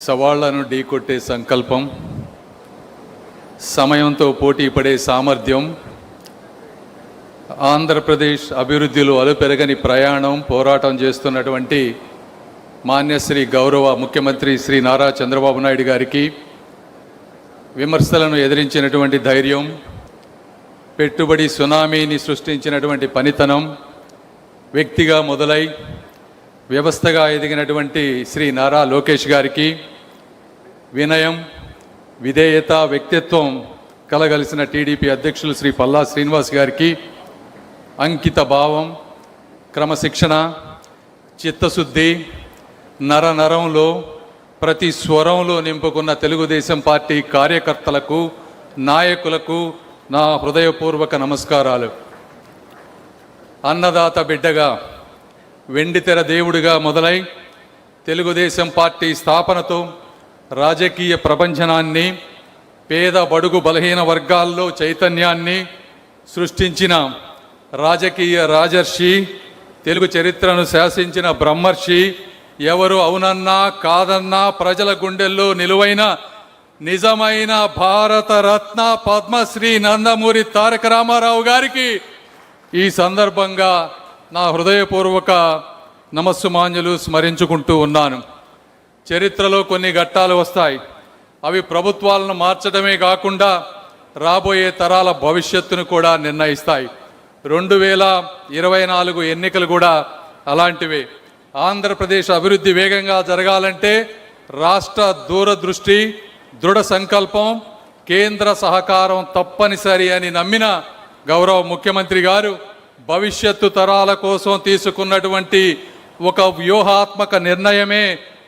సవాళ్లను ఢీకొట్టే సంకల్పం, సమయంతో పోటీ పడే సామర్థ్యం, ఆంధ్రప్రదేశ్ అభివృద్ధిలో అలుపెరగని ప్రయాణం పోరాటం చేస్తున్నటువంటి మాన్యశ్రీ గౌరవ ముఖ్యమంత్రి శ్రీ నారా చంద్రబాబు నాయుడు గారికి విమర్శలను ఎదిరించినటువంటి ధైర్యం, పెట్టుబడి సునామీని సృష్టించినటువంటి పనితనం, వ్యక్తిగా మొదలై వ్యవస్థగా ఎదిగినటువంటి శ్రీ నారా లోకేష్ గారికి వినయం, విధేయత, వ్యక్తిత్వం కలగలిసిన టీడీపీ అధ్యక్షులు శ్రీ పల్లా శ్రీనివాస్ గారికి అంకిత భావం, క్రమశిక్షణ, చిత్తశుద్ధి, నరంలో ప్రతి స్వరంలో నింపుకున్న తెలుగుదేశం పార్టీ కార్యకర్తలకు, నాయకులకు నా హృదయపూర్వక నమస్కారాలు. అన్నదాత బిడ్డగా, వెండితెర దేవుడిగా మొదలై తెలుగుదేశం పార్టీ స్థాపనతో రాజకీయ ప్రపంచనాన్ని, పేద బడుగు బలహీన వర్గాల్లో చైతన్యాన్ని సృష్టించిన రాజకీయ రాజర్షి, తెలుగు చరిత్రను శాసించిన బ్రహ్మర్షి, ఎవరు అవునన్నా కాదన్నా ప్రజల గుండెల్లో నిలువైన నిజమైన భారతరత్న పద్మశ్రీ నందమూరి తారక రామారావు గారికి ఈ సందర్భంగా నా హృదయపూర్వక నమస్సుమాంజలు స్మరించుకుంటూ ఉన్నాను. చరిత్రలో కొన్ని ఘట్టాలు వస్తాయి. అవి ప్రభుత్వాలను మార్చడమే కాకుండా రాబోయే తరాల భవిష్యత్తును కూడా నిర్ణయిస్తాయి. 2024 ఎన్నికలు కూడా అలాంటివే. ఆంధ్రప్రదేశ్ అభివృద్ధి వేగంగా జరగాలంటే రాష్ట్ర దూరదృష్టి, దృఢ సంకల్పం, కేంద్ర సహకారం తప్పనిసరి అని నమ్మిన గౌరవ ముఖ్యమంత్రి గారు భవిష్యత్తు తరాల కోసం తీసుకున్నటువంటి ఒక వ్యూహాత్మక నిర్ణయమే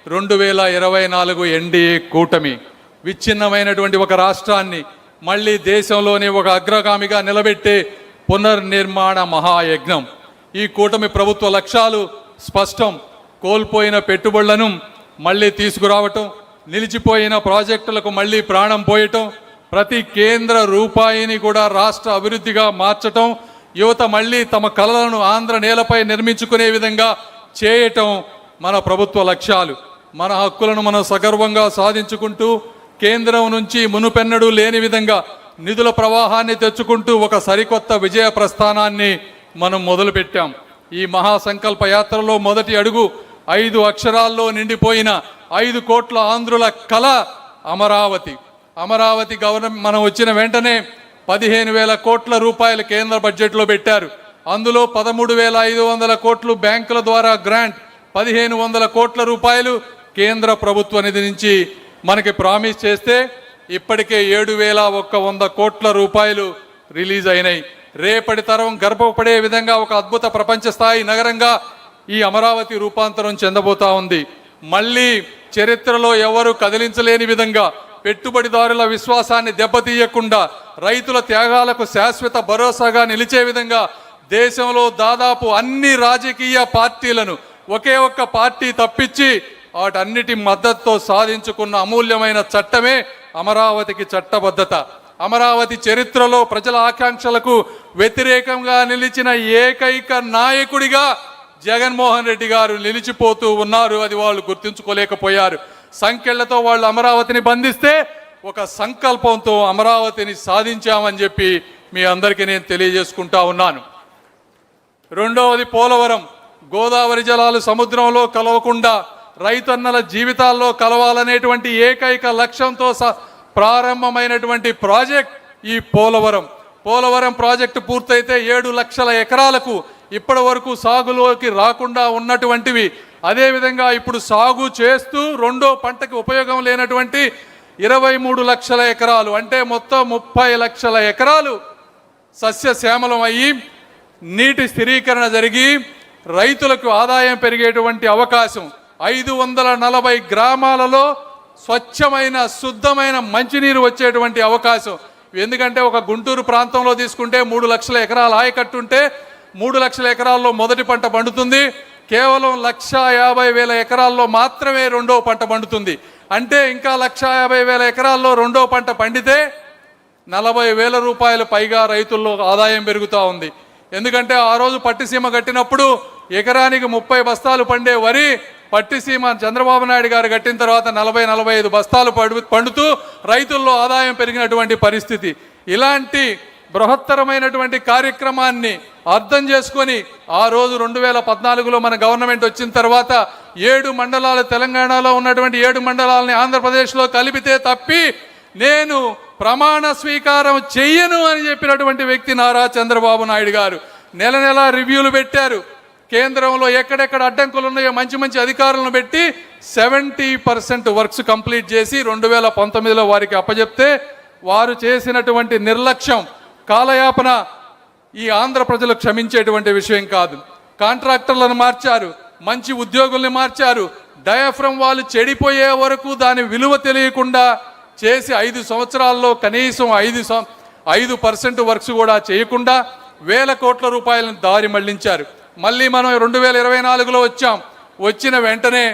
2024 ఎన్డీఏ కూటమి. విచ్ఛిన్నమైనటువంటి ఒక రాష్ట్రాన్ని మళ్ళీ దేశంలోనే ఒక అగ్రగామిగా నిలబెట్టే పునర్నిర్మాణ మహాయజ్ఞం. ఈ కూటమి ప్రభుత్వ లక్ష్యాలు స్పష్టం. కోల్పోయిన పెట్టుబడులను మళ్ళీ తీసుకురావటం, నిలిచిపోయిన ప్రాజెక్టులకు మళ్ళీ ప్రాణం పోయటం, ప్రతి కేంద్ర రూపాయిని కూడా రాష్ట్ర అభివృద్ధిగా మార్చటం, యువత మళ్ళీ తమ కలలను ఆంధ్ర నేలపై నిర్మించుకునే విధంగా చేయటం మన ప్రభుత్వ లక్ష్యాలు. మన హక్కులను మనం సగర్వంగా సాధించుకుంటూ కేంద్రం నుంచి మునుపెన్నడూ లేని విధంగా నిధుల ప్రవాహాన్ని తెచ్చుకుంటూ ఒక సరికొత్త విజయ ప్రస్థానాన్ని మనం మొదలుపెట్టాం. ఈ మహాసంకల్ప యాత్రలో మొదటి అడుగు 5 అక్షరాల్లో నిండిపోయిన 5 కోట్ల ఆంధ్రుల కళ అమరావతి. అమరావతి గవర్నమెంట్ మనం వచ్చిన వెంటనే 15,000 కోట్ల రూపాయలు కేంద్ర బడ్జెట్లో పెట్టారు. అందులో 13,500 కోట్లు బ్యాంకుల ద్వారా గ్రాంట్, 1,500 కోట్ల రూపాయలు కేంద్ర ప్రభుత్వ నిధి నుంచి మనకి ప్రామిస్ చేస్తే ఇప్పటికే 7,100 కోట్ల రూపాయలు రిలీజ్ అయినాయి. రేపటి తరం గర్భపడే విధంగా ఒక అద్భుత ప్రపంచ స్థాయి నగరంగా ఈ అమరావతి రూపాంతరం చెందబోతా ఉంది. మళ్ళీ చరిత్రలో ఎవరు కదిలించలేని విధంగా, పెట్టుబడిదారుల విశ్వాసాన్ని దెబ్బతీయకుండా, రైతుల త్యాగాలకు శాశ్వత భరోసాగా నిలిచే విధంగా దేశంలో దాదాపు అన్ని రాజకీయ పార్టీలను ఒకే ఒక్క పార్టీ తప్పించి వాటన్నిటి మద్దతుతో సాధించుకున్న అమూల్యమైన చట్టమే అమరావతికి చట్టబద్ధత. అమరావతి చరిత్రలో ప్రజల ఆకాంక్షలకు వ్యతిరేకంగా నిలిచిన ఏకైక నాయకుడిగా జగన్మోహన్ రెడ్డి గారు నిలిచిపోతూ ఉన్నారు. అది వాళ్ళు గుర్తుంచుకోలేకపోయారు. సంఖ్యలతో వాళ్ళు అమరావతిని బంధిస్తే ఒక సంకల్పంతో అమరావతిని సాధించామని చెప్పి మీ అందరికీ నేను తెలియజేసుకుంటా ఉన్నాను. రెండవది పోలవరం. గోదావరి జలాలు సముద్రంలో కలవకుండా రైతన్నల జీవితాల్లో కలవాలనేటువంటి ఏకైక లక్ష్యంతో ప్రారంభమైనటువంటి ప్రాజెక్ట్ ఈ పోలవరం. పోలవరం ప్రాజెక్టు పూర్తయితే 7 లక్షల ఎకరాలకు ఇప్పటి వరకు సాగులోకి రాకుండా ఉన్నటువంటివి, అదేవిధంగా ఇప్పుడు సాగు చేస్తూ రెండో పంటకి ఉపయోగం లేనటువంటి 23 లక్షల ఎకరాలు, అంటే మొత్తం 30 లక్షల ఎకరాలు సస్యశ్యామలం అయ్యి నీటి స్థిరీకరణ జరిగి రైతులకు ఆదాయం పెరిగేటువంటి అవకాశం. 540 గ్రామాలలో స్వచ్ఛమైన శుద్ధమైన మంచినీరు వచ్చేటువంటి అవకాశం. ఎందుకంటే ఒక గుంటూరు ప్రాంతంలో తీసుకుంటే 3 లక్షల ఎకరాల ఆయకట్టుంటే 3 లక్షల ఎకరాల్లో మొదటి పంట పండుతుంది. కేవలం 150,000 ఎకరాల్లో మాత్రమే రెండో పంట పండుతుంది. అంటే ఇంకా 150,000 ఎకరాల్లో రెండో పంట పండితే 40,000 రూపాయలు పైగా రైతుల్లో ఆదాయం పెరుగుతూ ఉంది. ఎందుకంటే ఆ రోజు పట్టిసీమ కట్టినప్పుడు ఎకరానికి 30 బస్తాలు పండే వరి పట్టిసీమ చంద్రబాబు నాయుడు గారు కట్టిన తర్వాత 40-45 బస్తాలు పండుతూ రైతుల్లో ఆదాయం పెరిగినటువంటి పరిస్థితి. ఇలాంటి బృహత్తరమైనటువంటి కార్యక్రమాన్ని అర్థం చేసుకొని ఆ రోజు 2014లో మన గవర్నమెంట్ వచ్చిన తర్వాత 7 మండలాలు, తెలంగాణలో ఉన్నటువంటి 7 మండలాలని ఆంధ్రప్రదేశ్లో కలిపితే తప్పి నేను ప్రమాణ స్వీకారం చెయ్యను అని చెప్పినటువంటి వ్యక్తి నారా చంద్రబాబు నాయుడు గారు. నెల నెల రివ్యూలు పెట్టారు. కేంద్రంలో ఎక్కడెక్కడ అడ్డంకులు ఉన్నాయో మంచి మంచి అధికారులను పెట్టి 70% వర్క్స్ కంప్లీట్ చేసి 2019లో వారికి అప్పచెప్తే వారు చేసినటువంటి నిర్లక్ష్యం, కాలయాపన ఈ ఆంధ్ర ప్రజలు క్షమించేటువంటి విషయం కాదు. కాంట్రాక్టర్లను మార్చారు, మంచి ఉద్యోగుల్ని మార్చారు, డయాఫ్రమ్ వాళ్ళు చెడిపోయే వరకు దాని విలువ తెలియకుండా చేసి 5 సంవత్సరాల్లో కనీసం 5% వర్క్స్ కూడా చేయకుండా వేల కోట్ల రూపాయలను దారి మళ్లించారు. మళ్ళీ మనం 2024లో వచ్చాం. వచ్చిన వెంటనే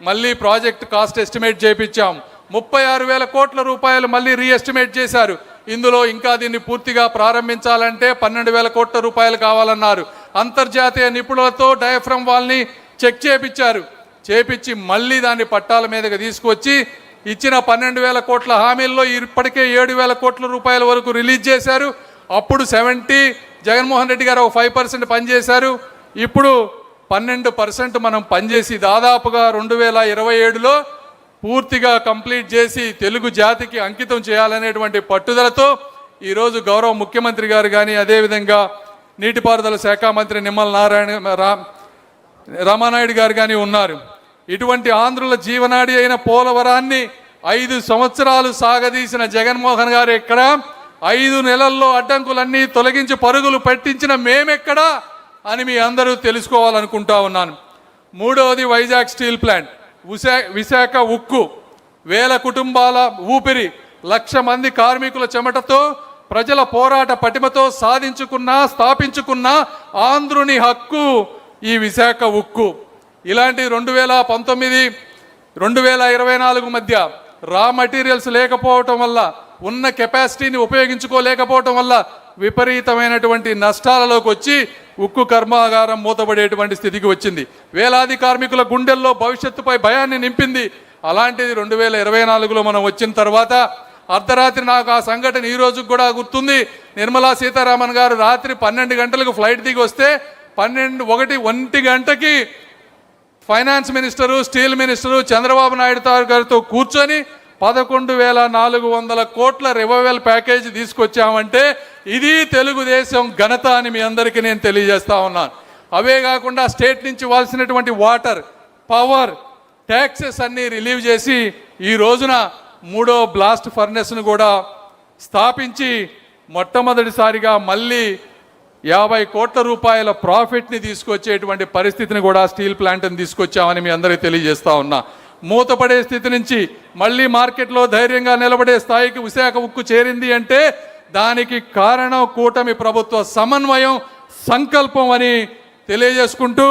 మళ్ళీ ప్రాజెక్ట్ కాస్ట్ ఎస్టిమేట్ చేయించాం. 36,000 కోట్ల రూపాయలు మళ్ళీ రీఎస్టిమేట్ చేశారు. ఇందులో ఇంకా దీన్ని పూర్తిగా ప్రారంభించాలంటే 12,000 కోట్ల రూపాయలు కావాలన్నారు. అంతర్జాతీయ నిపుణులతో డయాఫ్రమ్ వాల్ని చెక్ చేపించి మళ్ళీ దాన్ని పట్టాల మీదకి తీసుకొచ్చి ఇచ్చిన 12,000 కోట్ల హామీల్లో ఇప్పటికే 7,000 కోట్ల రూపాయల వరకు రిలీజ్ చేశారు. అప్పుడు 70 జగన్మోహన్ రెడ్డి గారు 5% పనిచేశారు. ఇప్పుడు 12% మనం పనిచేసి దాదాపుగా 2027లో పూర్తిగా కంప్లీట్ చేసి తెలుగు జాతికి అంకితం చేయాలనేటువంటి పట్టుదలతో ఈరోజు గౌరవ ముఖ్యమంత్రి గారు కానీ, అదేవిధంగా నీటిపారుదల శాఖ మంత్రి నిమ్మల రామానాయుడు గారు కానీ ఉన్నారు. ఇటువంటి ఆంధ్రుల జీవనాడి అయిన పోలవరాన్ని 5 సంవత్సరాలు సాగదీసిన జగన్మోహన్ గారు ఎక్కడ, 5 నెలల్లో అడ్డంకులన్నీ తొలగించి పరుగులు పెట్టించిన మేమెక్కడా అని మీ అందరూ తెలుసుకోవాలనుకుంటా ఉన్నాను. మూడవది వైజాగ్ స్టీల్ ప్లాంట్, విశాఖ ఉక్కు, వేల కుటుంబాల ఊపిరి, 1,00,000 మంది కార్మికుల చెమటతో ప్రజల పోరాట పటిమతో స్థాపించుకున్న ఆంధ్రుని హక్కు ఈ విశాఖ ఉక్కు. ఇలాంటి 2019, 2024 మధ్య రా మెటీరియల్స్ లేకపోవటం వల్ల, ఉన్న కెపాసిటీని ఉపయోగించుకోలేకపోవటం వల్ల విపరీతమైనటువంటి నష్టాలలోకి వచ్చి ఉక్కు కర్మాగారం మూతపడేటువంటి స్థితికి వచ్చింది. వేలాది కార్మికుల గుండెల్లో భవిష్యత్తుపై భయాన్ని నింపింది. అలాంటిది 2024లో మనం వచ్చిన తర్వాత అర్ధరాత్రి, నాకు ఆ సంఘటన ఈ రోజుకు కూడా గుర్తుంది, నిర్మలా సీతారామన్ గారు రాత్రి 12 గంటలకు ఫ్లైట్ దిగి వస్తే 1 గంటకి finance minister, steel minister Chandrababu Naidu గారితో కూర్చొని 11,400 కోట్ల రివైవల్ ప్యాకేజీ తీసుకొచ్చామంటే ఇది తెలుగుదేశం ఘనత అని మీ అందరికీ నేను తెలియజేస్తా ఉన్నాను. అవే కాకుండా స్టేట్ నుంచి ఇవ్వాల్సినటువంటి వాటర్, పవర్, ట్యాక్సెస్ అన్నీ రిలీవ్ చేసి ఈ రోజున 3వ బ్లాస్ట్ ఫర్నెస్ను కూడా స్థాపించి మొట్టమొదటిసారిగా మళ్ళీ 50 కోట్ల రూపాయల ప్రాఫిట్ని తీసుకొచ్చేటువంటి పరిస్థితిని కూడా స్టీల్ ప్లాంట్ని తీసుకొచ్చామని మీ అందరికీ తెలియజేస్తా ఉన్నా. మూతపడే స్థితి నుంచి మళ్ళీ మార్కెట్లో ధైర్యంగా నిలబడే స్థాయికి విశాఖ ఉక్కు చేరింది అంటే దానికి కారణం కూటమి ప్రభుత్వ సమన్వయం, సంకల్పం అని తెలియజేసుకుంటూ